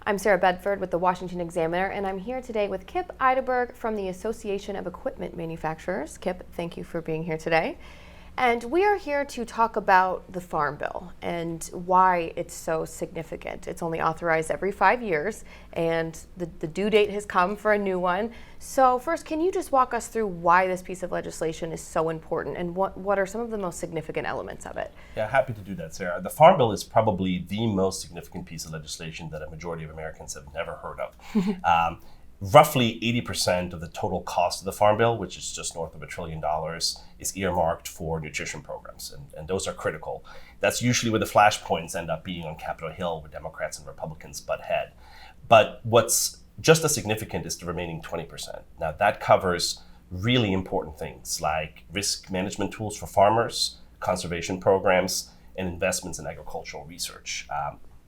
I'm Sarah Bedford with the Washington Examiner, and I'm here today with Kip Eideberg from the Association of Equipment Manufacturers. Kip, thank you for being here today. And we are here to talk about the Farm Bill and why it's so significant. It's only authorized every 5 years, and the due date has come for a new one. So first, can you just walk us through why this piece of legislation is so important and what are some of the most significant elements of it? Yeah, happy to do that, Sarah. The Farm Bill is probably the most significant piece of legislation that a majority of Americans have never heard of. Roughly 80% of the total cost of the Farm Bill, which is just north of $1 trillion, is earmarked for nutrition programs, and those are critical. That's usually where the flashpoints end up being on Capitol Hill, where Democrats and Republicans butt head. But what's just as significant is the remaining 20%. Now, that covers really important things like risk management tools for farmers, conservation programs, and investments in agricultural research.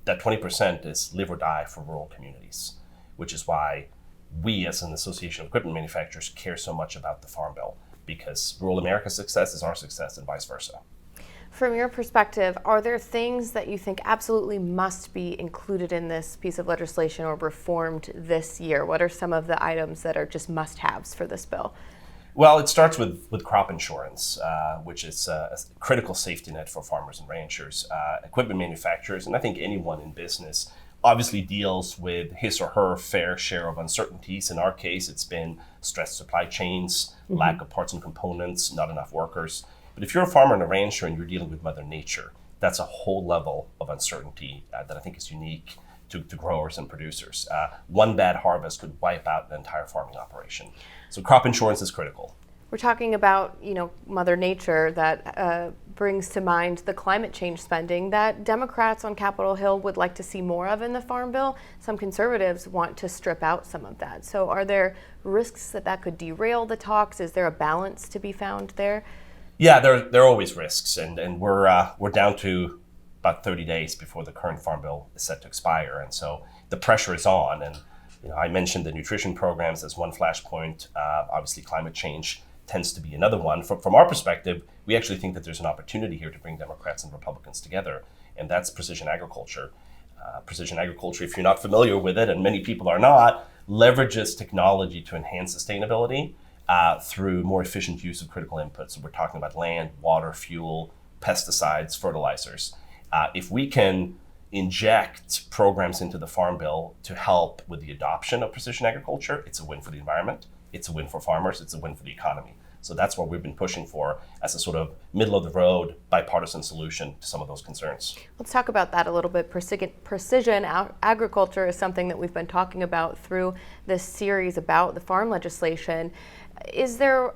That 20% is live or die for rural communities, which is why we, as an association of equipment manufacturers, care so much about the Farm Bill, because rural America's success is our success and vice versa. From your perspective, are there things that you think absolutely must be included in this piece of legislation or reformed this year? What are some of the items that are just must-haves for this bill? Well, it starts with crop insurance, which is a critical safety net for farmers and ranchers, equipment manufacturers, and I think anyone in business obviously deals with his or her fair share of uncertainties. In our case, it's been stressed supply chains, lack of parts and components, not enough workers. But if you're a farmer and a rancher and you're dealing with Mother Nature, that's a whole level of uncertainty that I think is unique to growers and producers. One bad harvest could wipe out an entire farming operation. So crop insurance is critical. We're talking about, Mother Nature. That brings to mind the climate change spending that Democrats on Capitol Hill would like to see more of in the Farm Bill. Some conservatives want to strip out some of that. So are there risks that could derail the talks? Is there a balance to be found there? Yeah, there are always risks, and we're down to about 30 days before the current Farm Bill is set to expire, and so the pressure is on. And I mentioned the nutrition programs as one flashpoint. Obviously, climate change tends to be another one. From our perspective, we actually think that there's an opportunity here to bring Democrats and Republicans together, and that's precision agriculture. Precision agriculture, if you're not familiar with it, and many people are not, leverages technology to enhance sustainability through more efficient use of critical inputs. So we're talking about land, water, fuel, pesticides, fertilizers. If we can inject programs into the Farm Bill to help with the adoption of precision agriculture, it's a win for the environment, it's a win for farmers, it's a win for the economy. So that's what we've been pushing for as a sort of middle-of-the-road bipartisan solution to some of those concerns. Let's talk about that a little bit. Precision agriculture is something that we've been talking about through this series about the farm legislation. Is there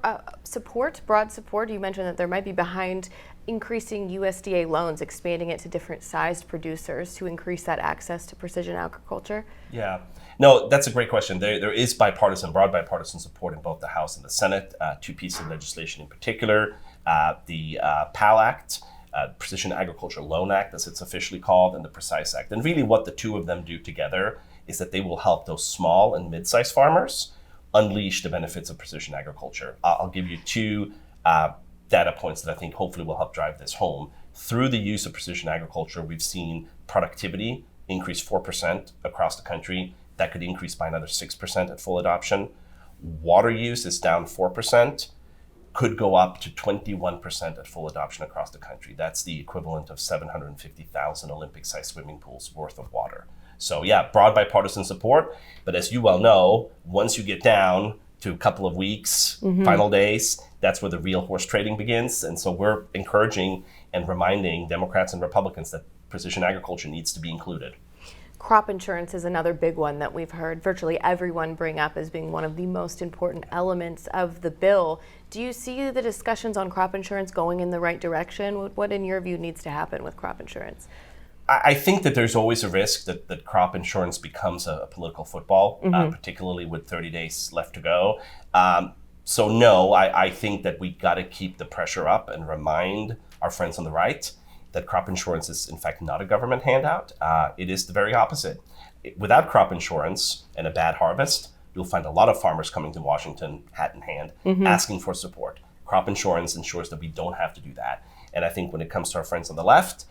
broad support? You mentioned that there might be behind increasing USDA loans, expanding it to different sized producers to increase that access to precision agriculture? Yeah, no, that's a great question. There is broad bipartisan support in both the House and the Senate. Two pieces of legislation in particular, the PAL Act, Precision Agriculture Loan Act, as it's officially called, and the PRECISE Act. And really what the two of them do together is that they will help those small and mid-sized farmers unleash the benefits of precision agriculture. I'll give you two data points that I think hopefully will help drive this home. Through the use of precision agriculture, we've seen productivity increase 4% across the country. That could increase by another 6% at full adoption. Water use is down 4%, could go up to 21% at full adoption across the country. That's the equivalent of 750,000 Olympic-sized swimming pools worth of water. So yeah, broad bipartisan support, but as you well know, once you get down to a couple of weeks, final days, that's where the real horse trading begins. And so we're encouraging and reminding Democrats and Republicans that precision agriculture needs to be included. Crop insurance is another big one that we've heard virtually everyone bring up as being one of the most important elements of the bill. Do you see the discussions on crop insurance going in the right direction? What in your view needs to happen with crop insurance? I think that there's always a risk that crop insurance becomes a political football, particularly with 30 days left to go. So no, I think that we got to keep the pressure up and remind our friends on the right that crop insurance is in fact not a government handout. It is the very opposite. Without crop insurance and a bad harvest, you'll find a lot of farmers coming to Washington, hat in hand, asking for support. Crop insurance ensures that we don't have to do that. And I think when it comes to our friends on the left,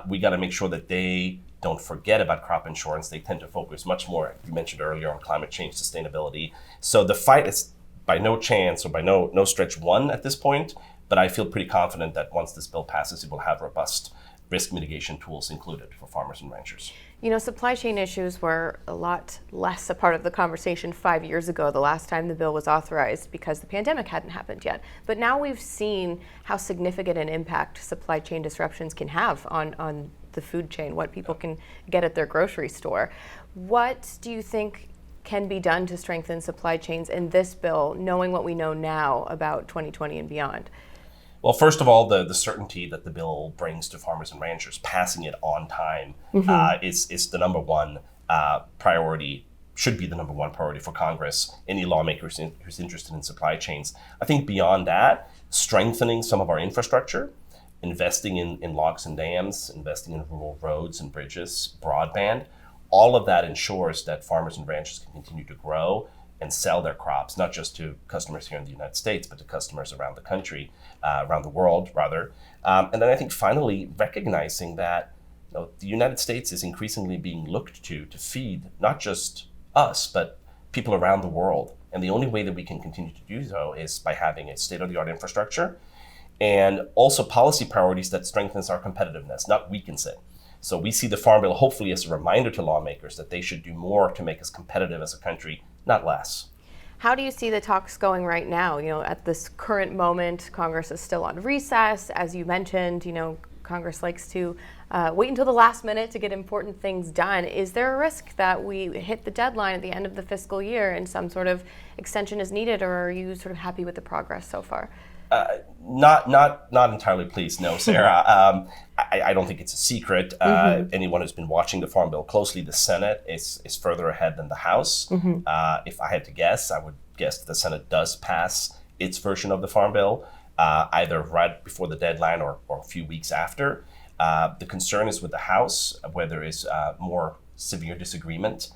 we got to make sure that they don't forget about crop insurance. They tend to focus much more, you mentioned earlier, on climate change sustainability. So the fight is by no chance or by no stretch won at this point, but I feel pretty confident that once this bill passes, it will have robust risk mitigation tools included for farmers and ranchers. Supply chain issues were a lot less a part of the conversation 5 years ago, the last time the bill was authorized, because the pandemic hadn't happened yet. But now we've seen how significant an impact supply chain disruptions can have on the food chain, what people can get at their grocery store. What do you think can be done to strengthen supply chains in this bill, knowing what we know now about 2020 and beyond? Well, first of all, the certainty that the bill brings to farmers and ranchers, passing it on time, is the number one priority, should be the number one priority for Congress, any lawmaker who's interested in supply chains. I think beyond that, strengthening some of our infrastructure, investing in locks and dams, investing in rural roads and bridges, broadband, all of that ensures that farmers and ranchers can continue to grow and sell their crops, not just to customers here in the United States, but to customers around the country, around the world, rather. And then I think finally recognizing that the United States is increasingly being looked to feed not just us, but people around the world. And the only way that we can continue to do so is by having a state-of-the-art infrastructure and also policy priorities that strengthens our competitiveness, not weakens it. So we see the Farm Bill hopefully as a reminder to lawmakers that they should do more to make us competitive as a country, not less. How do you see the talks going right now? At this current moment, Congress is still on recess. As you mentioned, Congress likes to wait until the last minute to get important things done. Is there a risk that we hit the deadline at the end of the fiscal year and some sort of extension is needed, or are you sort of happy with the progress so far? Not entirely pleased, no, Sarah. I don't think it's a secret. Anyone who's been watching the Farm Bill closely, the Senate is further ahead than the House. If I had to guess, I would guess that the Senate does pass its version of the Farm Bill, either right before the deadline or a few weeks after. The concern is with the House, where there is more severe disagreement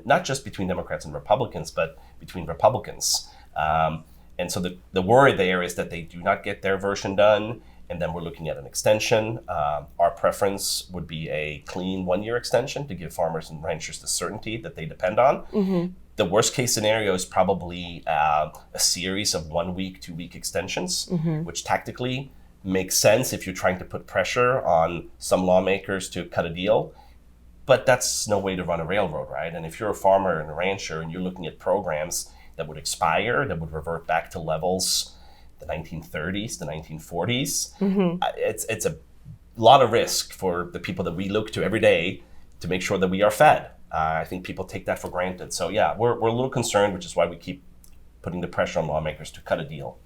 not just between Democrats and Republicans, but between Republicans. And so the worry there is that they do not get their version done, and then we're looking at an extension. Our preference would be a clean 1-year extension to give farmers and ranchers the certainty that they depend on. The worst case scenario is probably a series of 1 week, 2 week extensions, which tactically makes sense if you're trying to put pressure on some lawmakers to cut a deal. But that's no way to run a railroad, right? And if you're a farmer and a rancher and you're looking at programs that would expire, that would revert back to levels the 1930s, the 1940s. It's a lot of risk for the people that we look to every day to make sure that we are fed. I think people take that for granted. So yeah, we're a little concerned, which is why we keep putting the pressure on lawmakers to cut a deal.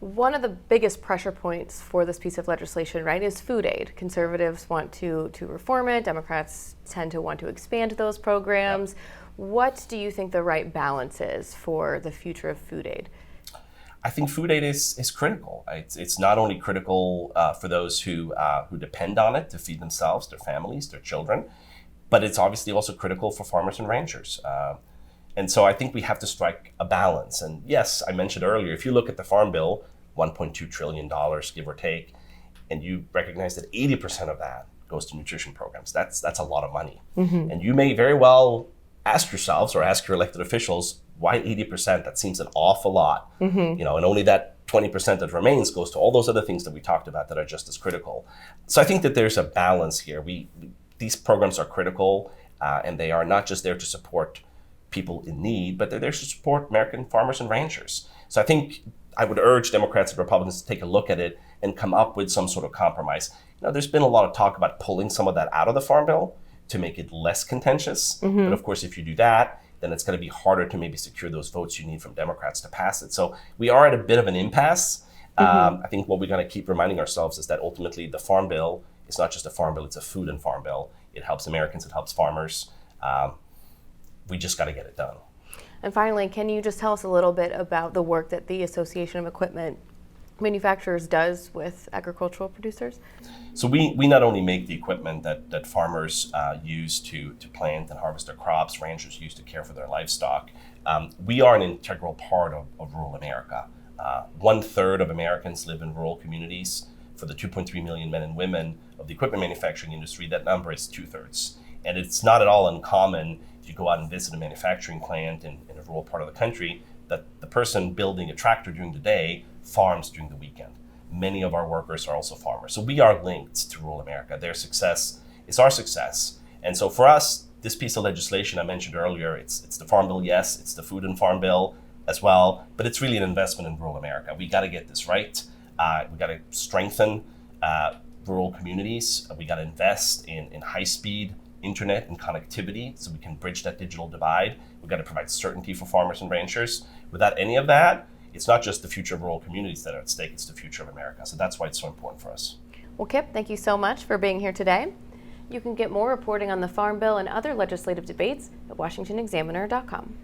One of the biggest pressure points for this piece of legislation, right, is food aid. Conservatives want to reform it. Democrats tend to want to expand those programs. Yep. What do you think the right balance is for the future of food aid? I think food aid is critical. It's not only critical for those who depend on it to feed themselves, their families, their children, but it's obviously also critical for farmers and ranchers. And so I think we have to strike a balance. And yes, I mentioned earlier, if you look at the Farm Bill, $1.2 trillion, give or take, and you recognize that 80% of that goes to nutrition programs, that's a lot of money. And you may very well ask yourselves or ask your elected officials, why 80%? That seems an awful lot. And only that 20% that remains goes to all those other things that we talked about that are just as critical. So I think that there's a balance here. These programs are critical, and they are not just there to support people in need, but they're there to support American farmers and ranchers. So I think I would urge Democrats and Republicans to take a look at it and come up with some sort of compromise. There's been a lot of talk about pulling some of that out of the Farm Bill to make it less contentious. But of course, if you do that, then it's going to be harder to maybe secure those votes you need from Democrats to pass it. So we are at a bit of an impasse. I think what we're going to keep reminding ourselves is that ultimately the Farm Bill is not just a farm bill, it's a food and farm bill. It helps Americans, it helps farmers. We just got to get it done. And finally, can you just tell us a little bit about the work that the Association of Equipment Manufacturers does with agricultural producers? So we not only make the equipment that farmers use to plant and harvest their crops, ranchers use to care for their livestock. We are an integral part of rural America. 1/3 of Americans live in rural communities. for the 2.3 million men and women of the equipment manufacturing industry, that number is 2/3. And it's not at all uncommon if you go out and visit a manufacturing plant in a rural part of the country that the person building a tractor during the day farms during the weekend. Many of our workers are also farmers. So we are linked to rural America. Their success is our success. And so for us, this piece of legislation I mentioned earlier, it's the Farm Bill, yes, it's the Food and Farm Bill as well, but it's really an investment in rural America. We got to get this right. We got to strengthen rural communities. We got to invest in high-speed internet and connectivity so we can bridge that digital divide. We've got to provide certainty for farmers and ranchers. Without any of that, it's not just the future of rural communities that are at stake, it's the future of America. So that's why it's so important for us. Well, Kip, thank you so much for being here today. You can get more reporting on the Farm Bill and other legislative debates at washingtonexaminer.com.